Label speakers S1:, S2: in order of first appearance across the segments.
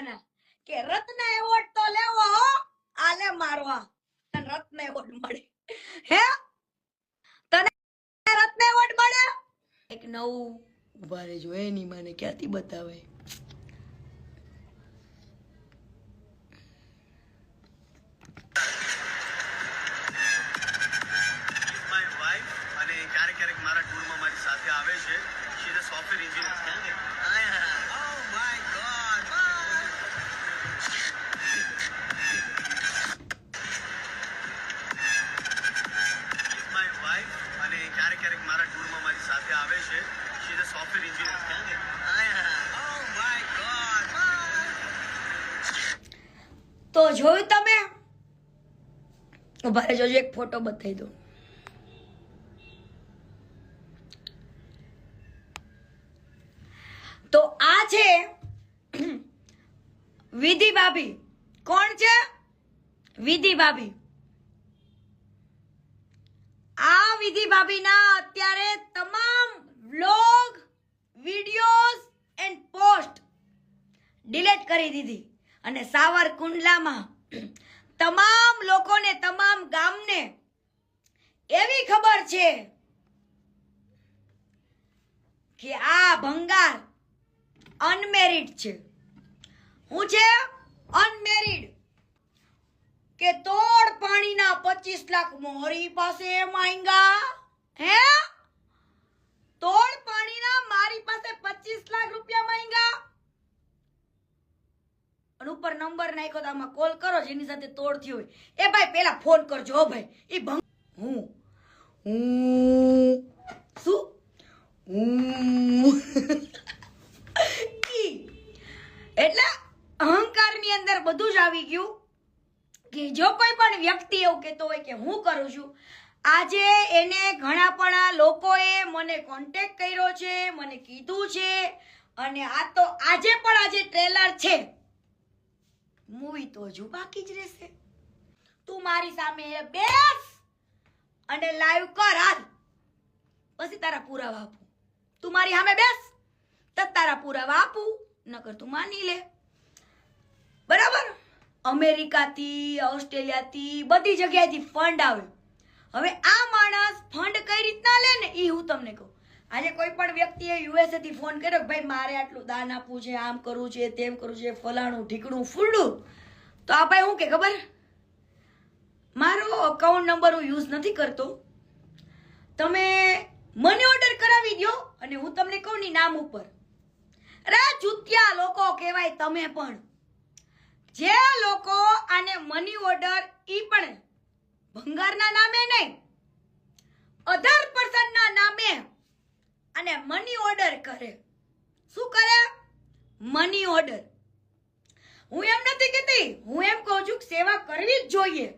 S1: દેવાના કે રત્ન એવોર્ડ તો લેવો હો, આલે મારવા તને રત્ન એવોર્ડ મળે. હે તને રત્ન એવોર્ડ મળે? એક નવું ઉભા રહેજો, એની મને ક્યાંથી બતાવે.
S2: મારા ટૂરમાં મારી સાથે આવે છે. She is a software engineer. Oh my god. My wife અને ક્યારેક મારા ટૂરમાં મારી સાથે આવે છે. She is a software engineer. Oh my god.
S1: તો જોયું તમે? ઉભા રહેજો, એક ફોટો બતાવી દો. તો આ છે વિધિ ભાભી. કોણ છે? વિધિ ભાભી. આ વિધિ ભાભીના અત્યારે તમામ vlog, videos and post delete કરી દીધી અને સાવરકુંડલામાં તમામ લોકોને, તમામ ગામને એવી ખબર છે કે આ ભંગાર અનમેરિડ છે. હું છે અનમેરિડ. કે તોડ પાણીના 25 લાખ મોહરી પાસે માંગ્યા. હે તોડ પાણીના મારી પાસે 25 લાખ રૂપિયા માંગ્યા અને ઉપર નંબર નાખ્યો તો આમાં કોલ કરો જેની સાથે તોડ થયો હોય. એ ભાઈ પેલા ફોન કરજો. હો ભાઈ, એ ભંગ હું શું એટલે અહંકારની અંદર બધું જ આવી ગયું કે જો કોઈ પણ વ્યક્તિ એવું કહેતો હોય કે હું કરું છું, આજે એને ઘણા પણ લોકોએ મને કોન્ટેક્ટ કર્યો છે, મને કીધું છે અને આ તો આજે પણ આજે ટ્રેલર છે. મૂવી તો હજુ બાકી જ રહેશે. તું મારી સામે બેસ અને લાઈવ કર હાલ, પછી તારા પુરાવા આપું. તું મારી સામે બેસ તો તારા પુરાવા આપું, નકર તું માની લે. બરાબર? અમેરિકાથી, ઓસ્ટ્રેલિયાથી, બધી જગ્યાએથી ફંડ આવે. હવે આ માણસ ફંડ કઈ રીતના લે ને એ હું તમને કહું. આજે કોઈ પણ વ્યક્તિએ યુએસએ થી ફોન કર્યો, ભાઈ મારે આટલું દાન આપવું છે, આમ કરવું છે, તેમ કરવું છે, ફલાણું ઢીકણું ફૂલડું, તો આ ભાઈ હું કે ખબર, મારો અકાઉન્ટ નંબર હું યુઝ નથી કરતો, તમે મને ઓર્ડર કરાવી દો અને હું તમને કહું ની નામ ઉપર. અરે ચૂતિયા લોકો કહેવાય તમે પણ. જે લોકો આને મની ઓર્ડર ઈ પણ ભંગારના નામે નહીં, અધર પર્સનના નામે અને મની ઓર્ડર કરે. શું કરે? Money order. હું એમ નથી કહેતી, હું એમ કહું છું કે સેવા કરવી જ જોઈએ.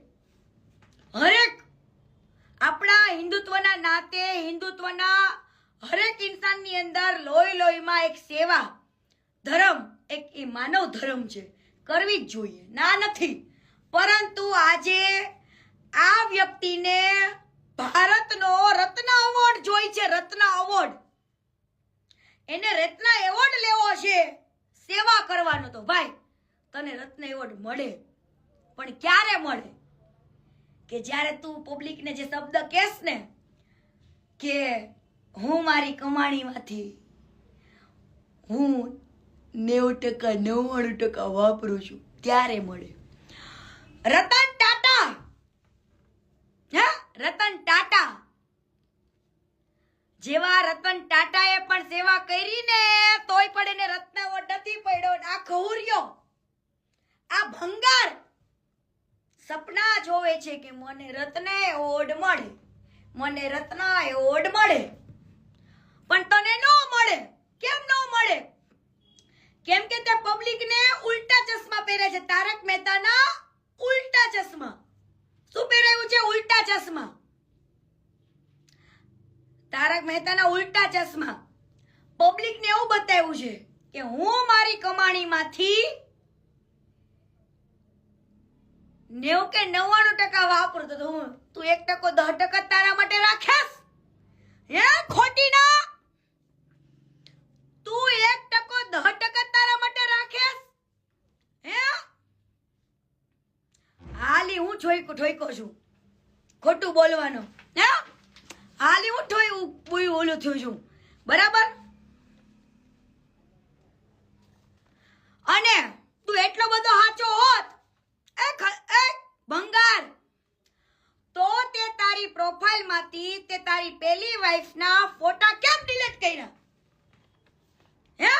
S1: હરેક આપણા હિન્દુત્વના નાતે, હિન્દુત્વના હરેક ઇન્સાનની અંદર લોહી લોહીમાં એક સેવા ધર્મ, એક એ માનવ ધર્મ છે, કરવી જ જોઈએ. ના નથી, પરંતુ આજે આ વ્યક્તિને ભારતનો રત્ન એવોર્ડ જોઈ છે. રત્ન એવોર્ડ. એને રત્ન એવોર્ડ લેવો છે સેવા કરવાનો. તો ભાઈ તને રત્ન એવોર્ડ મળે, પણ ક્યારે મળે? કે જ્યારે તું પબ્લિકને જે શબ્દ કહેશ ને કે હું મારી કમાણીમાંથી હું 90%, 99% વાપરું છું, ત્યારે મળે. રતન ટાટા, હે રતન ટાટા જેવા રતન ટાટાએ પણ સેવા કરી ને તોય પણ એને રત્ન એવોર્ડ નથી પડ્યો. આ ખહુરિયો, આ ભંગાર સપના જોવે છે કે મને રત્ન એવોર્ડ મળે, મને રત્ન એવોર્ડ મળે, પણ તને ન મળે. કેમ ન મળે? કેમ કે તે પબ્લિકને ઉલ્ટા ચશ્મા પહેરે છે. તારક મહેતાના ઉલ્ટા ચશ્મા. શું પહેરાયું છે? ઉલ્ટા ચશ્મા. તારક મહેતાના ઉલ્ટા ચશ્મા. પબ્લિકને એવું બતાવ્યું છે કે હું મારી કમાણીમાંથી 90 કે 99% વાપરું, તો હું તું 1%, 10% તારા માટે રાખેસ? હે ખોટી ના? તું 1%, 10% તારા માટે રાખેસ? ઠોઈકો છું ખોટું બોલવાનો હે હાલી હું ઠોયું ઓલું થયું છું બરાબર અને તું એટલો બધો સાચો હોત એ ભંગાર તો તે તારી પ્રોફાઇલ માંથી તે તારી પહેલી વાઈફ ના ફોટા કેમ ડિલીટ કર્યા હે